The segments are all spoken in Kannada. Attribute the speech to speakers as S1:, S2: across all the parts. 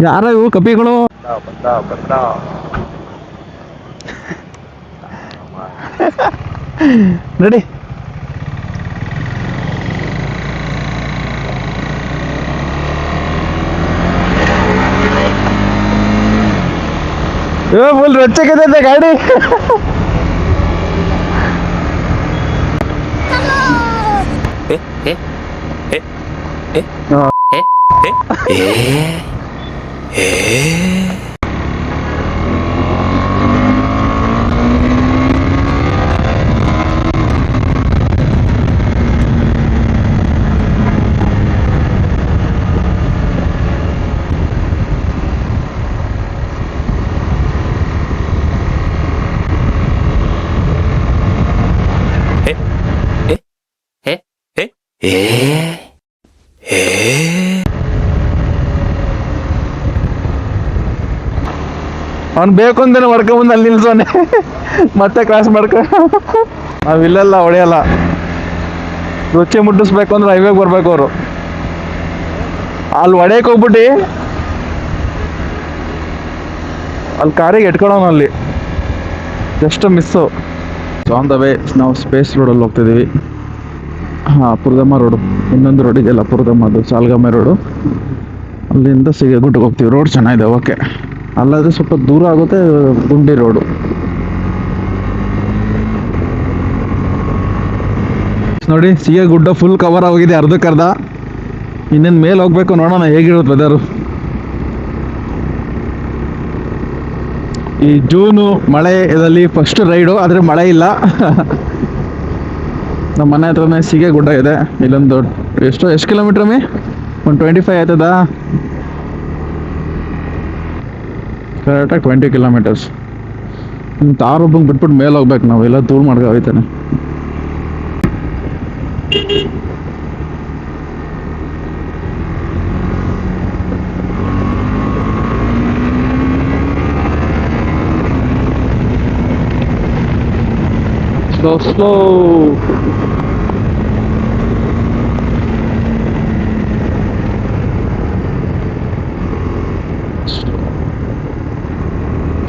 S1: ಯಾರ ಇವು ಕಪಿಗಳು?
S2: ಬಂದ ಬಂದ
S1: ನಡಿ. ಫುಲ್ ರೊಚ್ಚಕ್ಕಿದೆ ಗಾಡಿ. ಅವ್ನು ಬೇಕು ಅಂತಾನೆ ಮಾಡ್ಕೊಂಬಂದು ಅಲ್ಲಿ ನಿಲ್ಸೋನೆ, ಮತ್ತೆ ಕ್ರಾಸ್ ಮಾಡ್ಕೊ. ನಾವಿಲ್ಲೆಲ್ಲ ಹೊಡೆಯಲ್ಲ. ರುಚಿ ಮುಟ್ಟಿಸ್ಬೇಕು ಅಂದ್ರೆ ಹೈವೇಗೆ ಬರ್ಬೇಕು ಅವರು. ಅಲ್ಲಿ ಹೊಡೆಯಕ್ಕೆ ಹೋಗ್ಬಿಟ್ಟು ಅಲ್ಲಿ ಕಾರಿಗೆ ಎಟ್ಕೊಳ್ಳೋಣ. ಅಲ್ಲಿ just miss. On the way ನಾವು ಸ್ಪೇಸ್ ರೋಡಲ್ಲಿ ಹೋಗ್ತಿದ್ದೀವಿ. ಹಾಂ, ಪುರದಮ್ಮ ರೋಡು. ಇನ್ನೊಂದು ರೋಡ್ ಇದೆಯಲ್ಲ ಪುರದಮ್ಮದು, ಸಾಲ್ಗಾಮೆ ರೋಡು. ಅಲ್ಲಿಂದ ಗುಡ್ಡಕ್ಕೆ ಹೋಗ್ತೀವಿ. ರೋಡ್ ಚೆನ್ನಾಗಿದೆ, ಓಕೆ. ಅಲ್ಲಾದರೆ ಸ್ವಲ್ಪ ದೂರ ಆಗುತ್ತೆ, ಗುಂಡಿ ರೋಡು. ನೋಡಿ, ಗುಡ್ಡ ಫುಲ್ ಕವರ್ ಆಗಿದೆ, ಅರ್ಧಕ್ಕರ್ಧ. ಇನ್ನೇನು ಮೇಲೆ ಹೋಗ್ಬೇಕು, ನೋಡೋಣ ಹೇಗಿರುತ್ತೆ ವೆದರು. ಈ ಜೂನು ಮಳೆ ಇದರಲ್ಲಿ ಫಸ್ಟ್ ರೈಡು, ಆದರೆ ಮಳೆ ಇಲ್ಲ. ನಮ್ಮ ಮನೆ ಹತ್ರನೇ ಗುಡ್ಡ ಇದೆ. ಇಲ್ಲೊಂದು ಎಷ್ಟು ಕಿಲೋಮೀಟ್ರ್ ಮೀ? 125 ಆಯ್ತದ. ಕರೆಕ್ಟಾಗಿ 20 ಕಿಲೋಮೀಟರ್ಸ್. ತಾರೊಬ್ಬಂಗೆ ಬಿಟ್ಬಿಟ್ಟು ಮೇಲೆ ಹೋಗ್ಬೇಕು ನಾವು, ಎಲ್ಲ ಧೂಳು ಮಾಡ್ಕೊ ಹೋಯ್ತಾನೆ. ಸ್ಲೋ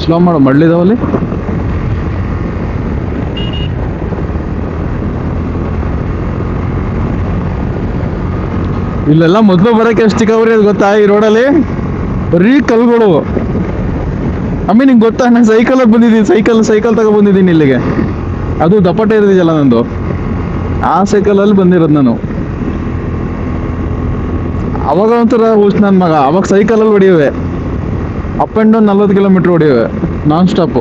S1: ಸ್ಲೋ ಮಾಡು, ಮಳ್ಳಿದಾವಲ್ಲಿ. ಇಲ್ಲೆಲ್ಲ ಮೊದಲು ಬರೋಕ್ಕೆ ಎಷ್ಟು ಚಿಕ್ಕವರಿ ಅದು ಗೊತ್ತಾ? ಈ ರೋಡಲ್ಲಿ ಬರೀ ಕಲ್ಗಳು. ನಿಂಗೆ ಗೊತ್ತಾ, ನಾನು ಸೈಕಲಾಗಿ ಬಂದಿದ್ದೀನಿ. ಸೈಕಲ್ ತಗೊಬಂದಿದ್ದೀನಿ ಇಲ್ಲಿಗೆ. ಅದು ದಪ್ಪಟೆ ಇರೋದಿಲ್ಲ ನಂದು, ಆ ಸೈಕಲಲ್ಲಿ ಬಂದಿರೋದು ನಾನು. ಅವಾಗ ಒಂಥರ ಹುಚ್ಚು ನನ್ನ ಮಗ. ಅವಾಗ ಸೈಕಲಲ್ಲಿ ಹೊಡಿಯುವೆ, ಅಪ್ ಆ್ಯಂಡ್ ಡೌನ್ 40 ಕಿಲೋಮೀಟ್ರ್ ಹೊಡಿಯುವೆ ನಾನ್ ಸ್ಟಾಪು.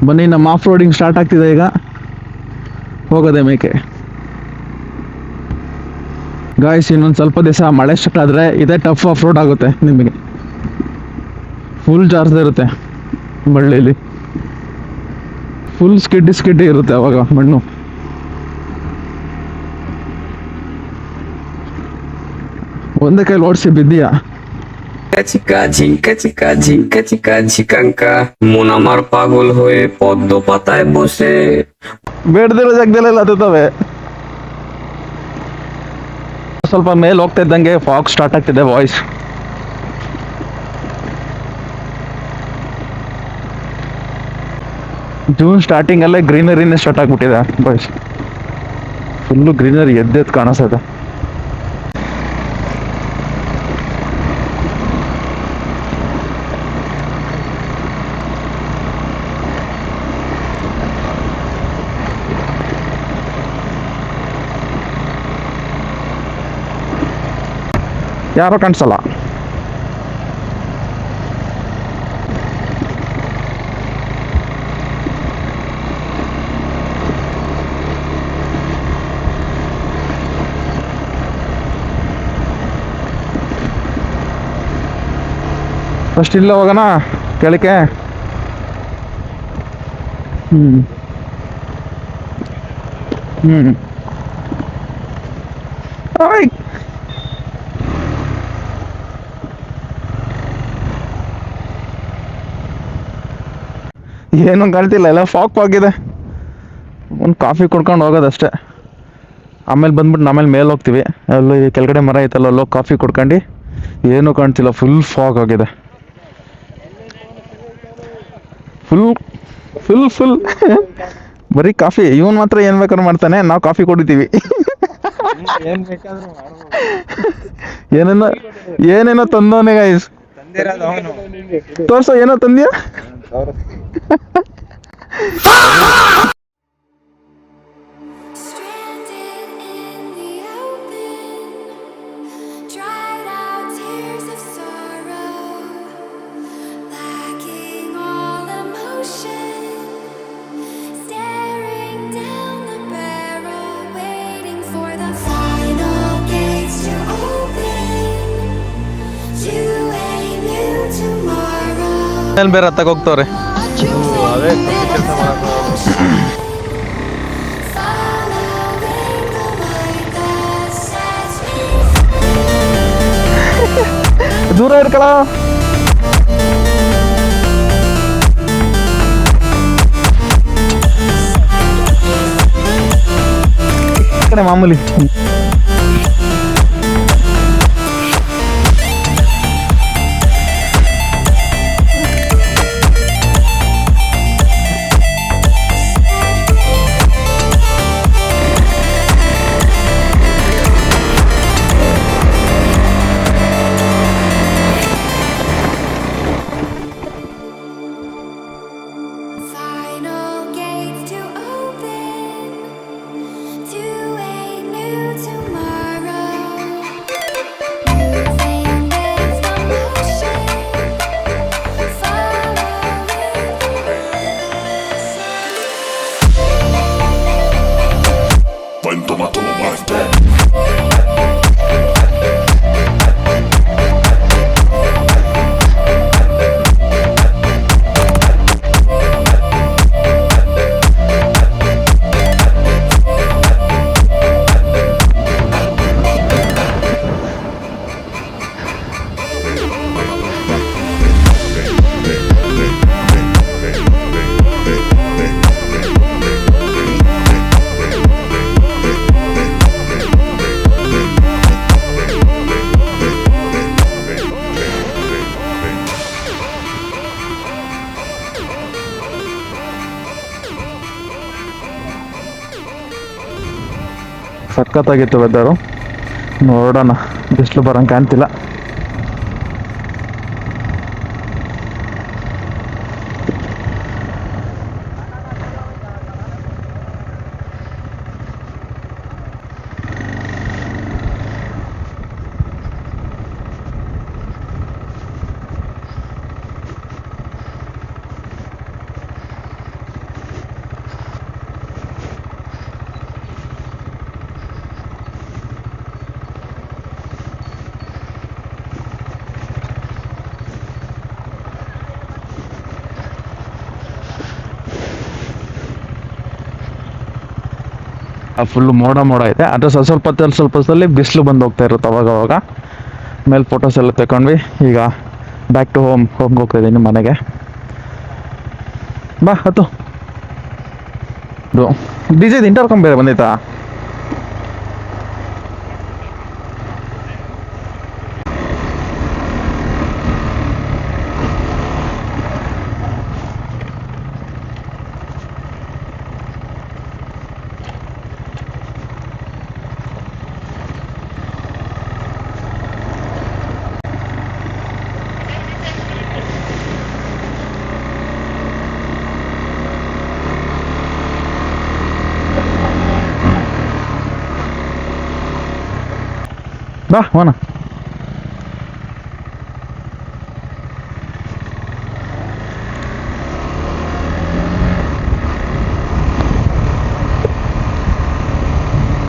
S1: ಬನ್ನಿ, ನಮ್ಮ ಆಫ್ ರೋಡಿಂಗ್ ಸ್ಟಾರ್ಟ್ ಆಗ್ತಿದೆ ಈಗ. ಹೋಗೋದೆ ಮೇಕೆ. ಗಾಯ್ಸ್, ಇನ್ನೊಂದು ಸ್ವಲ್ಪ ದಿವಸ ಮಳೆ ಸ್ಟಾರ್ಟ್ ಆದರೆ ಇದೇ ಟಫ್ ಆಫ್ ರೋಡ್ ಆಗುತ್ತೆ ನಿಮಗೆ. ಫುಲ್ ಜಾರ್ಸ್ ಇರುತ್ತೆ ಬಳ್ಳಿಲಿ, ಫುಲ್ ಸ್ಕಿಡ್ಡಿ ಇರುತ್ತೆ ಅವಾಗ ಮಣ್ಣು. ಒಂದೇ ಕೈಲಿ ಓಡಿಸಿ ಬಿದ್ದೀಯಾ?
S3: চিকা ঝিঙ্কা চিকা ঝিঙ্কা চিকা ঝিকাঙ্কা মন আমার পাগল হয়ে পদ্ম পাতায় বসে।
S1: ಬೇಡದಿರೋ ಜಾಗದಲ್ಲೆಲ್ಲ ಹತ್ತುತ್ತವೆ. ಸ್ವಲ್ಪ ಮೇಲೆ ಹೋಗ್ತಾ ಇದ್ದಂಗೆ ಫಾಗ್ ಸ್ಟಾರ್ಟ್ ಆಗ್ತಿದೆ ವಾಯ್ಸ್. ಜೂನ್ ಸ್ಟಾರ್ಟಿಂಗ್ ಅಲ್ಲೇ ಗ್ರೀನರಿನೇ ಸ್ಟಾರ್ಟ್ ಆಗ್ಬಿಟ್ಟಿದೆ ಬಾಯ್ಸ್. ಫುಲ್ಲು ಗ್ರೀನರಿ ಎದ್ದೆದ್ದು ಕಾಣಿಸ್ತದೆ. ಯಾರೋ ಕಾಣಿಸಲ್ಲ. ಫಸ್ಟ್ ಇಲ್ಲ ಹೋಗೋಣ ಕೆಳಕ್ಕೆ. ಏನೂ ಕಾಣ್ತಿಲ್ಲ, ಎಲ್ಲ ಫಾಗ್ ಇದೆ. ಒಂದು ಕಾಫಿ ಕುಡ್ಕೊಂಡು ಹೋಗೋದಷ್ಟೇ. ಆಮೇಲೆ ಬಂದ್ಬಿಟ್ಟು ಆಮೇಲೆ ಮೇಲೆ ಹೋಗ್ತೀವಿ. ಅಲ್ಲಿ ಕೆಳಗಡೆ ಮರ ಐತಲ್ಲ, ಅಲ್ಲೋಗಿ ಕಾಫಿ ಕುಡ್ಕೊಂಡು ಏನೂ ಕಾಣ್ತಿಲ್ಲ, ಫುಲ್ ಫಾಗ್ ಆಗಿದೆ. ಫುಲ್ ಫುಲ್ ಫುಲ್ ಬರೀ ಕಾಫಿ. ಇವನ್ ಮಾತ್ರ ಏನು ಬೇಕಾದ್ರೂ ಮಾಡ್ತಾನೆ, ನಾವು ಕಾಫಿ ಕುಡಿತೀವಿ.
S2: ಏನ್ ಬೇಕಾದ್ರೂ ಮಾಡ್ಬೋದು.
S1: ಏನೇನೋ ಏನೇನೋ ತಂದವನೇ ಗೈಸ್.
S2: ತಂದಿರೋದು ಅವನು.
S1: ತೋರ್ಸೋ, ಏನೋ ತಂದ್ಯಾ?
S4: Stranded in the open, dried out tears of sorrow, lacking all emotion, staring down the barrel, waiting for the final gates to open to a new tomorrow.
S1: ಮೇಲೆ ಬೇರೆ ಹತ್ತಕ್ಕೆ ಹೋಗ್ತವ್ರೆ.
S2: ಅದೇ ಕೆಲಸ ಮಾಡಕ್ಕೆ
S4: Following the light that sets me
S1: ದೂರ ಇರ್ಕಳ. ಕಡೆ ಮಾಮೂಲಿ.
S4: final gates to open to a new tomorrow. Moving with the motion, following the
S5: When tomato muerte.
S1: ಸಖತ್ತಾಗಿತ್ತು ವೆದರು. ನೋಡೋಣ, ಬಿಸಿಲು ಬರಂಗೆ ಕಾಣ್ತಿಲ್ಲ. ಫುಲ್ಲು ಮೋಡ ಮೋಡ ಇದೆ. ಆದರೆ ಸ್ವಲ್ಪ ಹೊತ್ತಲ್ಲಿ ಬಿಸಿಲು ಬಂದು ಹೋಗ್ತಾ ಇರುತ್ತೆ ಅವಾಗ. ಮೇಲೆ ಫೋಟೋಸ್ ಎಲ್ಲ ತಗೊಂಡ್ವಿ. ಈಗ ಬ್ಯಾಕ್ ಟು ಹೋಮ್ಗೆ ಹೋಗ್ತಾ ಇದ್ದೀನಿ, ಮನೆಗೆ. ಬಾ ಹತ್ತು. ಡಿಜೆದು ಇಂಟರ್ಕಮ್ ಬೇರೆ ಬಂದೈತಾ? ಬಾ ಹೋಣ.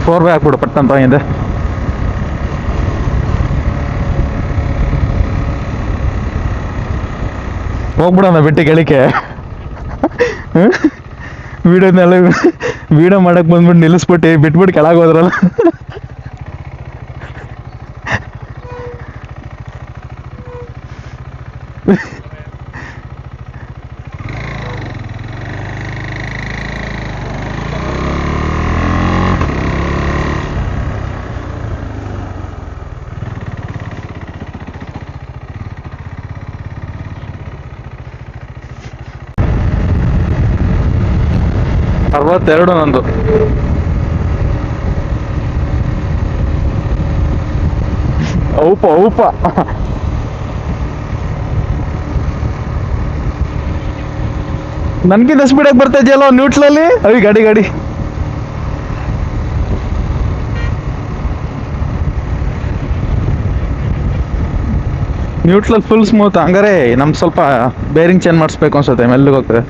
S1: ಫೋರ್ ವೇ ಹಾಕ್ಬಿಡು ಪಟ್ಟಂತ ಹಿಂದೆ. ಹೋಗ್ಬಿಡೋಣ ಬಿಟ್ಟು ಕೆಳಕ್ಕೆ. ವಿಡಿಯೋ ಮಾಡಕ್ ಬಂದ್ಬಿಟ್ಟು ನಿಲ್ಲಿಸ್ಬಿಟ್ಟು ಬಿಟ್ಬಿಟ್ಟು ಕೆಳಗೆ ಹೋದ್ರಲ್ಲ. 62 ನಂದು. ಔಪ ನನ್ಗಿಂತ ಸ್ಪೀಡಾಗಿ ಬರ್ತಾ ಇದೆಯಲ್ಲ ನ್ಯೂಟ್ಲಲ್ಲಿ. ಅಯ್ಯ ಗಾಡಿ ನ್ಯೂಟ್ರಲ್ ಫುಲ್ ಸ್ಮೂತ್. ಹಂಗಾರೆ ನಮ್ಗೆ ಸ್ವಲ್ಪ ಬೇರಿಂಗ್ ಚೇಂಜ್ ಮಾಡಿಸ್ಬೇಕು ಅನ್ಸುತ್ತೆ, ಮೆಲ್ಲಗೆ ಹೋಗ್ತದೆ.